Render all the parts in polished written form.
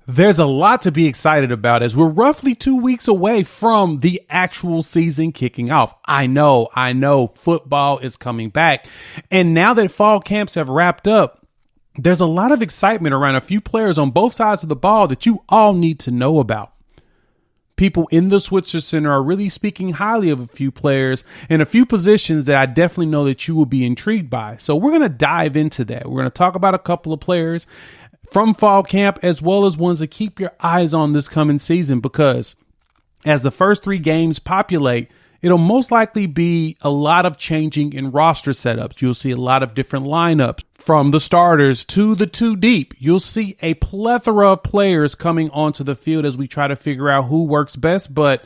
There's a lot to be excited about as we're roughly 2 weeks away from the actual season kicking off. I know football is coming back. And now that fall camps have wrapped up, there's a lot of excitement around a few players on both sides of the ball that you all need to know about. People in the Switzer Center are really speaking highly of a few players and a few positions that I definitely know that you will be intrigued by. So we're going to dive into that. We're going to talk about a couple of players from fall camp, as well as ones to keep your eyes on this coming season, because as the first 3 games populate, it'll most likely be a lot of changing in roster setups. You'll see a lot of different lineups from the starters to the 2 deep. You'll see a plethora of players coming onto the field as we try to figure out who works best. But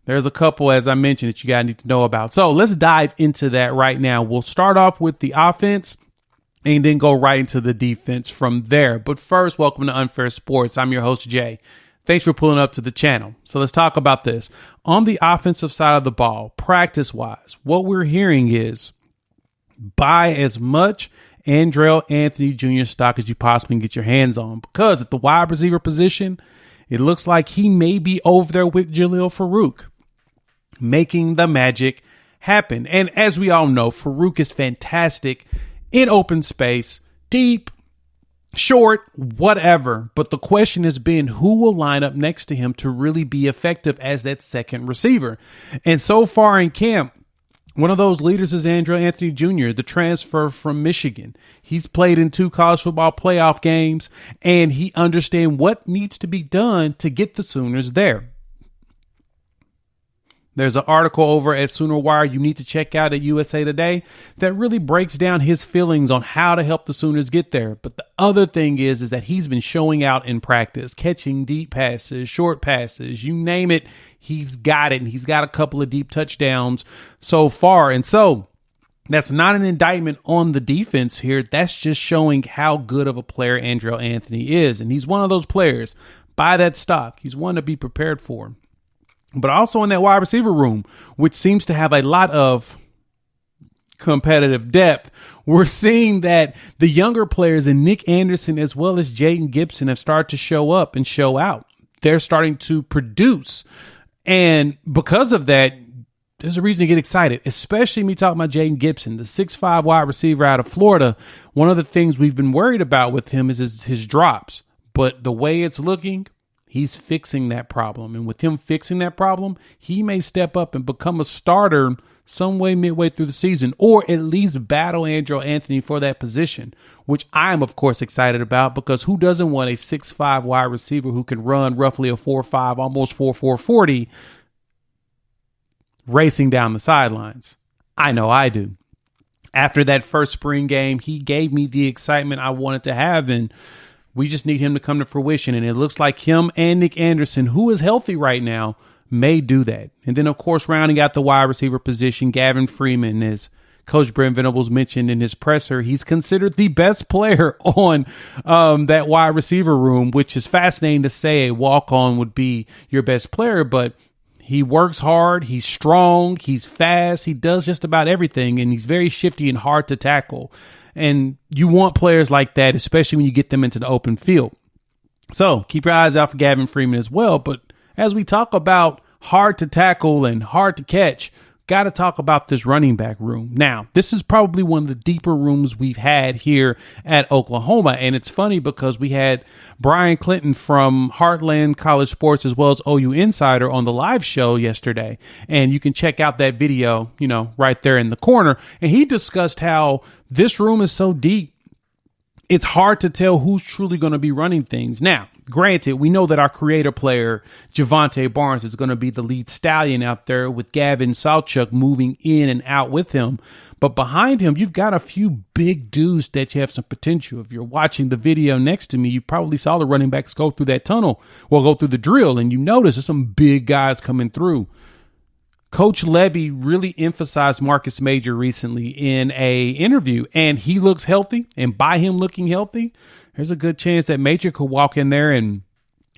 there's a couple, as I mentioned, that you guys need to know about. So let's dive into that right now. We'll start off with the offense and then go right into the defense from there. But first, welcome to Unfair Sports. I'm your host, Jay. Thanks for pulling up to the channel. So let's talk about this. On the offensive side of the ball, practice-wise, what we're hearing is buy as much Andrel Anthony Jr. stock as you possibly can get your hands on, because at the wide receiver position, it looks like he may be over there with Jalil Farouk, making the magic happen. And as we all know, Farouk is fantastic in open space, deep, short, whatever. But the question has been who will line up next to him to really be effective as that second receiver. And so far in camp, one of those leaders is Andrel Anthony Jr., the transfer from Michigan. He's played in 2 college football playoff games, and he understands what needs to be done to get the Sooners there. There's an article over at Sooner Wire you need to check out at USA Today that really breaks down his feelings on how to help the Sooners get there. But the other thing is that he's been showing out in practice, catching deep passes, short passes, you name it, he's got it. And he's got a couple of deep touchdowns so far. And so that's not an indictment on the defense here. That's just showing how good of a player Andrel Anthony is. And he's one of those players. Buy that stock. He's one to be prepared for. But also in that wide receiver room, which seems to have a lot of competitive depth, we're seeing that the younger players in Nick Anderson as well as Jaden Gibson have started to show up and show out. They're starting to produce. And because of that, there's a reason to get excited, especially me talking about Jaden Gibson, the 6'5" wide receiver out of Florida. One of the things we've been worried about with him is his drops. But the way it's looking, he's fixing that problem. And with him fixing that problem, he may step up and become a starter some way midway through the season, or at least battle Andrel Anthony for that position, which I am, of course, excited about, because who doesn't want a 6'5" wide receiver who can run roughly a 4.5, almost 4.4 40 racing down the sidelines? I know I do. After that first spring game, he gave me the excitement I wanted to have, and we just need him to come to fruition. And it looks like him and Nick Anderson, who is healthy right now, may do that. And then, of course, rounding out the wide receiver position, Gavin Freeman, as Coach Brent Venables mentioned in his presser, he's considered the best player on that wide receiver room, which is fascinating to say a walk-on would be your best player. But he works hard, he's strong, he's fast, he does just about everything, and he's very shifty and hard to tackle. And you want players like that, especially when you get them into the open field. So keep your eyes out for Gavin Freeman as well. But as we talk about hard to tackle and hard to catch, got to talk about this running back room. Now, this is probably one of the deeper rooms we've had here at Oklahoma. And it's funny because we had Brian Clinton from Heartland College Sports as well as OU Insider on the live show yesterday. And you can check out that video, right there in the corner. And he discussed how this room is so deep, it's hard to tell who's truly going to be running things. Now, granted, we know that our creator player, Javonte Barnes, is going to be the lead stallion out there with Gavin Sawchuk moving in and out with him. But behind him, you've got a few big dudes that you have some potential. If you're watching the video next to me, you probably saw the running backs go through that tunnel, go through the drill, and you notice there's some big guys coming through. Coach Levy really emphasized Marcus Major recently in a interview, and he looks healthy. And by him looking healthy, there's a good chance that Major could walk in there and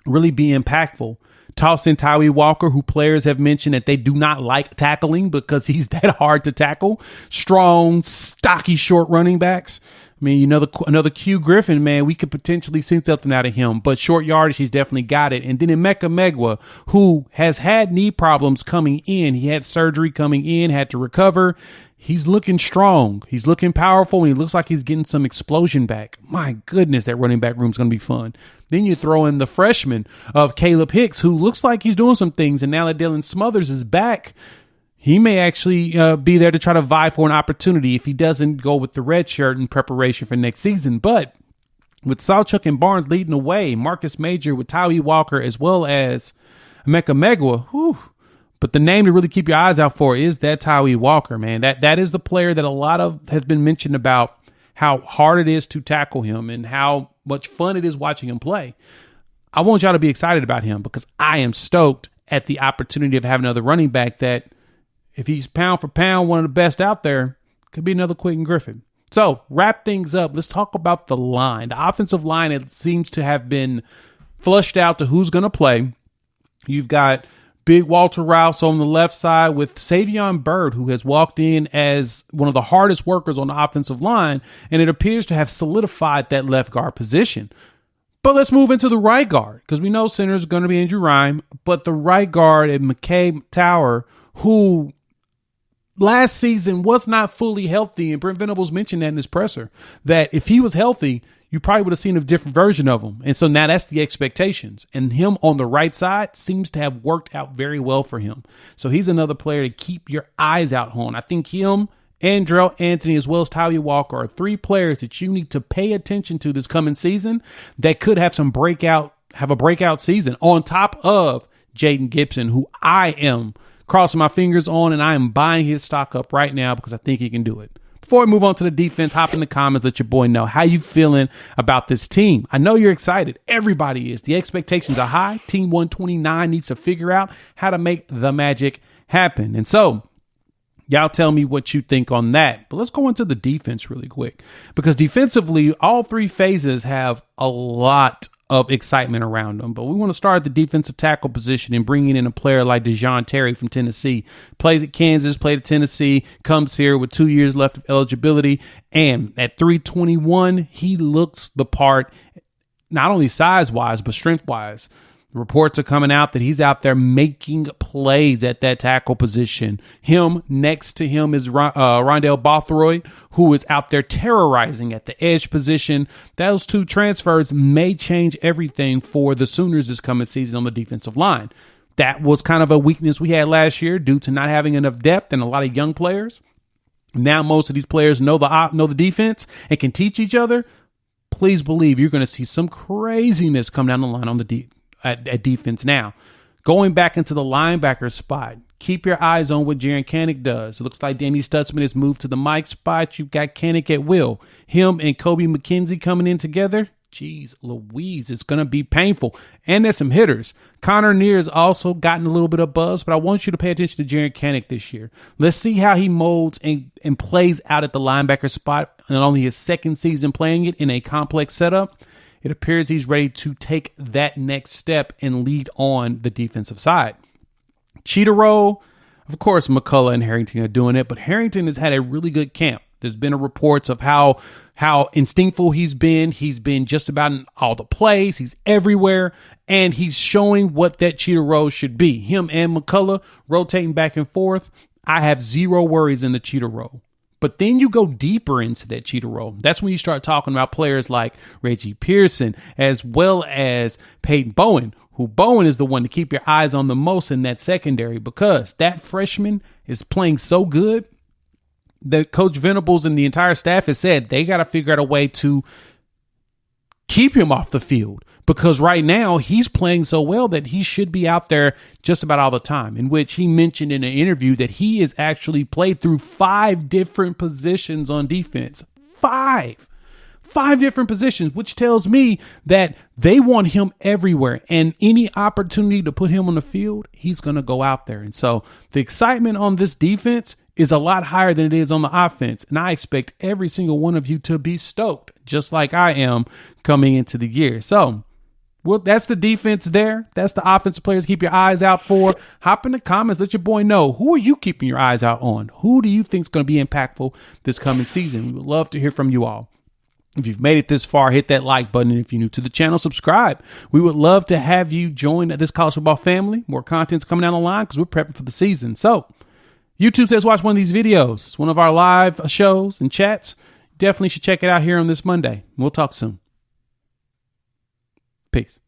really be impactful. Toss in Tyree Walker, who players have mentioned that they do not like tackling because he's that hard to tackle. Strong, stocky, short running backs. I mean, another Q Griffin, man, we could potentially see something out of him. But short yardage, he's definitely got it. And then Emeka Megwa, who has had knee problems coming in. He had surgery coming in, had to recover. He's looking strong. He's looking powerful, and he looks like he's getting some explosion back. My goodness, that running back room's going to be fun. Then you throw in the freshman of Caleb Hicks, who looks like he's doing some things. And now that Dylan Smothers is back, he may actually be there to try to vie for an opportunity if he doesn't go with the red shirt in preparation for next season. But with Sawchuk and Barnes leading the way, Marcus Major with Tyree Walker as well as Emeka Megwa, whew. But the name to really keep your eyes out for is that Tyree Walker, man. That is the player that a lot of has been mentioned about how hard it is to tackle him and how much fun it is watching him play. I want y'all to be excited about him because I am stoked at the opportunity of having another running back that, if he's pound for pound one of the best out there, could be another Quentin Griffin. So, wrap things up. Let's talk about the line. The offensive line, it seems to have been flushed out to who's going to play. You've got Big Walter Rouse on the left side with Savion Byrd, who has walked in as one of the hardest workers on the offensive line, and it appears to have solidified that left guard position. But let's move into the right guard, because we know center is going to be Andrew Rhyme, but the right guard at McKay Tower, who last season was not fully healthy, and Brent Venables mentioned that in his presser, that if he was healthy, you probably would have seen a different version of him. And so now that's the expectations. And him on the right side seems to have worked out very well for him. So he's another player to keep your eyes out on. I think him, Andrel, Anthony, as well as Tyree Walker are three players that you need to pay attention to this coming season that could have a breakout season on top of Jaden Gibson, who I am crossing my fingers on, and I am buying his stock up right now because I think he can do it. Before we move on to the defense, hop in the comments, let your boy know how you feeling about this team. I know you're excited. Everybody is. The expectations are high. Team 129 needs to figure out how to make the magic happen. And so, y'all tell me what you think on that. But let's go into the defense really quick, because defensively, all three phases have a lot of excitement around them. But we want to start at the defensive tackle position and bringing in a player like Dejon Terry from Tennessee. Plays at Kansas, played at Tennessee, comes here with 2 years left of eligibility. And at 321, he looks the part, not only size-wise, but strength-wise. Reports are coming out that he's out there making plays at that tackle position. Next to him is Rondell Bothroyd, who is out there terrorizing at the edge position. Those two transfers may change everything for the Sooners this coming season on the defensive line. That was kind of a weakness we had last year due to not having enough depth and a lot of young players. Now most of these players know the defense and can teach each other. Please believe you're going to see some craziness come down the line on the at defense now. Going back into the linebacker spot, keep your eyes on what Jaren Kanak does. It looks like Danny Stutzman has moved to the Mike spot. You've got Kanak at will. Him and Kobe McKenzie coming in together. Jeez Louise, it's going to be painful. And there's some hitters. Connor Neer has also gotten a little bit of buzz, but I want you to pay attention to Jaren Kanak this year. Let's see how he molds and plays out at the linebacker spot. Not only his second season playing it in a complex setup, it appears he's ready to take that next step and lead on the defensive side. Cheetah Roll, of course, McCullough and Harrington are doing it, but Harrington has had a really good camp. There's been reports of how instinctful he's been. He's been just about in all the plays. He's everywhere, and he's showing what that Cheetah Roll should be. Him and McCullough rotating back and forth. I have zero worries in the Cheetah Roll. But then you go deeper into that Cheetah Roll. That's when you start talking about players like Reggie Pearson, as well as Peyton Bowen, who Bowen is the one to keep your eyes on the most in that secondary, because that freshman is playing so good that Coach Venables and the entire staff has said they got to figure out a way to keep him off the field, because right now he's playing so well that he should be out there just about all the time, in which he mentioned in an interview that he has actually played through 5 different positions on defense. Five different positions, which tells me that they want him everywhere, and any opportunity to put him on the field, he's going to go out there. And so the excitement on this defense is a lot higher than it is on the offense. And I expect every single one of you to be stoked, just like I am coming into the year. So, well, that's the defense there. That's the offensive players to keep your eyes out for. Hop in the comments. Let your boy know, who are you keeping your eyes out on? Who do you think is going to be impactful this coming season? We would love to hear from you all. If you've made it this far, hit that like button. And if you're new to the channel, subscribe. We would love to have you join this college football family. More content's coming down the line because we're prepping for the season. So YouTube says watch one of these videos. It's one of our live shows and chats. Definitely should check it out here on this Monday. We'll talk soon. Peace.